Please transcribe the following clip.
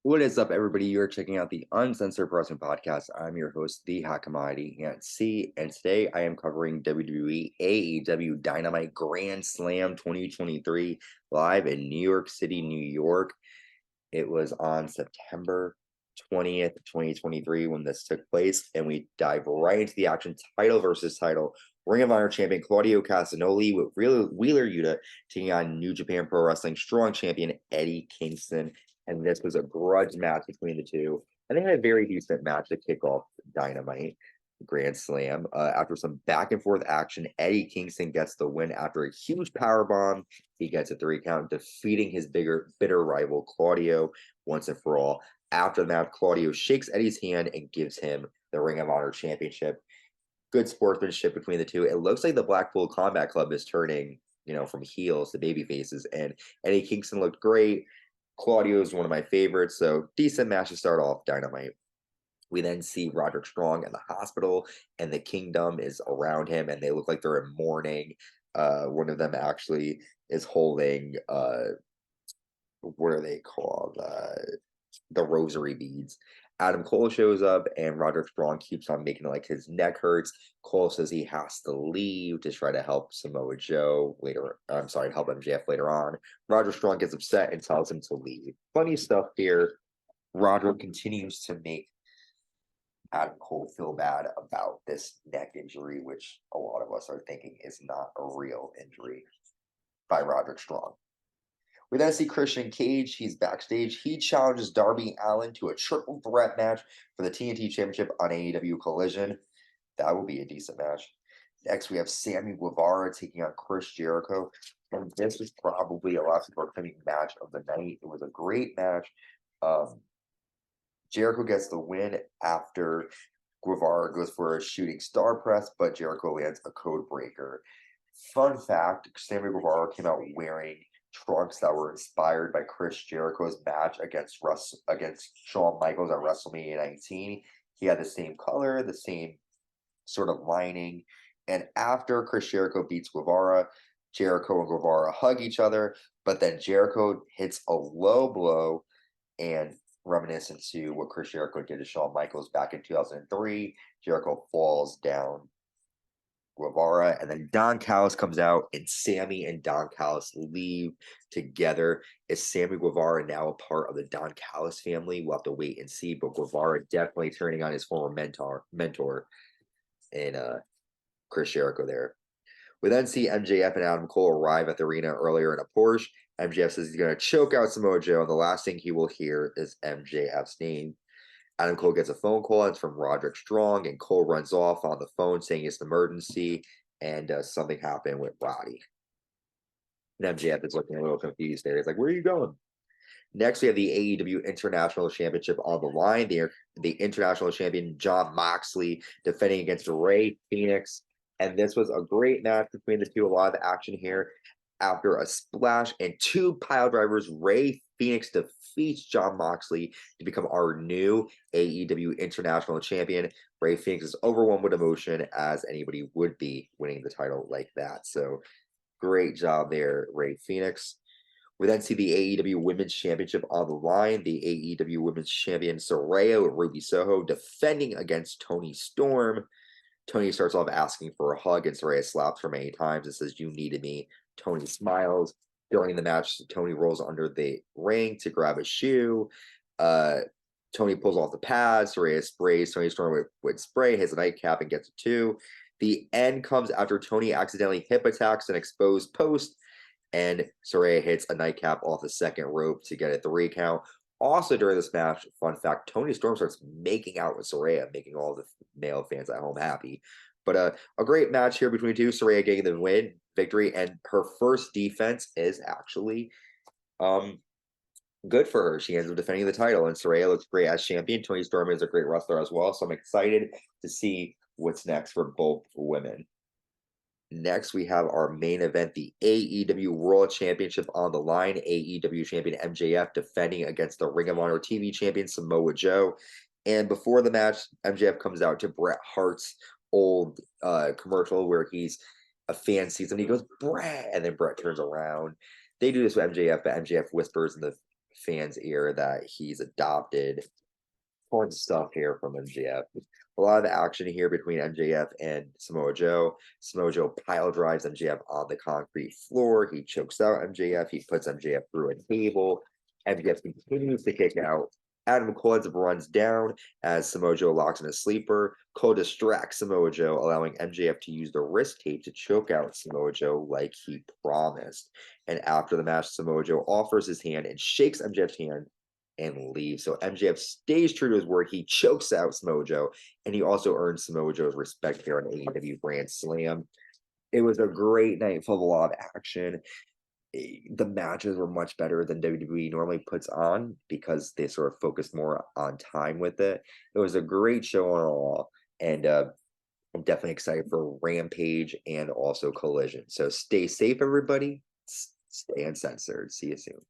What is up, everybody? You're checking out the Uncensored Wrestling Podcast. I'm your host, the Hot Commodity Ant C, and today I am covering WWE AEW Dynamite Grand Slam 2023 live in New York City, New York. It was on September 20th, 2023 when this took place, and we dive right into the action. Title versus title. Ring of Honor champion Claudio Castagnoli with Wheeler Yuta taking on New Japan Pro Wrestling Strong champion Eddie Kingston. And this was a grudge match between the two. And they had a very decent match to kick off Dynamite Grand Slam. After some back and forth action, Eddie Kingston gets the win after a huge power bomb. He gets a 3 count, defeating his bitter rival Claudio once and for all. After the match, Claudio shakes Eddie's hand and gives him the Ring of Honor Championship. Good sportsmanship between the two. It looks like the Blackpool Combat Club is turning, from heels to baby faces, and Eddie Kingston looked great. Claudio is one of my favorites, so decent match to start off Dynamite. We then see Roderick Strong in the hospital, and the Kingdom is around him, and they look like they're in mourning. One of them actually is holding, what are they called? The rosary beads. Adam Cole shows up, and Roderick Strong keeps on making it like his neck hurts. Cole says he has to leave to try to help Samoa Joe later. I'm sorry, help MJF later on. Roderick Strong gets upset and tells him to leave. Funny stuff here. Roderick continues to make Adam Cole feel bad about this neck injury, which a lot of us are thinking is not a real injury by Roderick Strong. We then see Christian Cage. He's backstage. He challenges Darby Allin to a triple threat match for the TNT Championship on AEW Collision. That will be a decent match. Next, we have Sammy Guevara taking on Chris Jericho. And this was probably a last opinion match of the night. It was a great match. Jericho gets the win after Guevara goes for a shooting star press, but Jericho lands a code breaker. Fun fact, Sammy Guevara came out wearing trunks that were inspired by Chris Jericho's match against Shawn Michaels at WrestleMania 19. He had the same color, the same sort of lining. And after Chris Jericho beats Guevara, Jericho and Guevara hug each other, but then Jericho hits a low blow, and reminiscent to what Chris Jericho did to Shawn Michaels back in 2003. Jericho falls down Guevara, and then Don Callis comes out, and Sammy and Don Callis leave together. Is Sammy Guevara now a part of the Don Callis family? We'll have to wait and see, but Guevara definitely turning on his former mentor in Chris Jericho there. We then see MJF and Adam Cole arrive at the arena earlier in a Porsche. MJF says he's going to choke out Samoa Joe, and the last thing he will hear is MJF's name. Adam Cole gets a phone call, and it's from Roderick Strong, and Cole runs off on the phone saying it's an emergency, and something happened with Roddy. And MJF is looking a little confused there. He's like, where are you going? Next, we have the AEW International Championship on the line. The International Champion, Jon Moxley, defending against Rey Fenix. And this was a great match between the two. A lot of action here. After a splash and 2 pile drivers, Rey Fenix defeats Jon Moxley to become our new AEW International Champion. Rey Fenix is overwhelmed with emotion, as anybody would be winning the title like that. So great job there, Rey Fenix. We then see the AEW Women's Championship on the line. The AEW Women's Champion Saraya with Ruby Soho defending against Toni Storm. Toni starts off asking for a hug, and Saraya slaps her many times and says, "You needed me." Toni smiles. During the match, Toni rolls under the ring to grab a shoe. Toni pulls off the pads. Saraya sprays Toni Storm with spray, hits a nightcap, and gets a 2. The end comes after Toni accidentally hip attacks an exposed post, and Saraya hits a nightcap off the second rope to get a 3 count. Also during this match, fun fact, Toni Storm starts making out with Saraya, making all the male fans at home happy. But a great match here between the two. Saraya getting the victory, and her first defense is actually good for her. She ends up defending the title, and Saraya looks great as champion. Toni Storm is a great wrestler as well, so I'm excited to see what's next for both women. Next, we have our main event, the AEW World Championship on the line. AEW Champion MJF defending against the Ring of Honor TV Champion Samoa Joe. And before the match, MJF comes out to Bret Hart's old commercial where a fan sees him, he goes, "Bret," and then Bret turns around. They do this with MJF, but MJF whispers in the fans' ear that he's adopted fun stuff here from MJF. A lot of action here between MJF and Samoa Joe. Samoa Joe pile drives MJF on the concrete floor. He chokes out MJF. He puts MJF through a table. MJF continues to kick out. Adam Cole runs down as Samoa Joe locks in a sleeper. Cole distracts Samoa Joe, allowing MJF to use the wrist tape to choke out Samoa Joe like he promised. And after the match, Samoa Joe offers his hand and shakes MJF's hand and leaves. So MJF stays true to his word. He chokes out Samoa Joe, and he also earns Samoa Joe's respect here on AEW Grand Slam. It was a great night full of a lot of action. The matches were much better than WWE normally puts on because they sort of focus more on time with it. It was a great show on all, and I'm definitely excited for Rampage and also Collision. So stay safe, everybody. Stay uncensored. See you soon.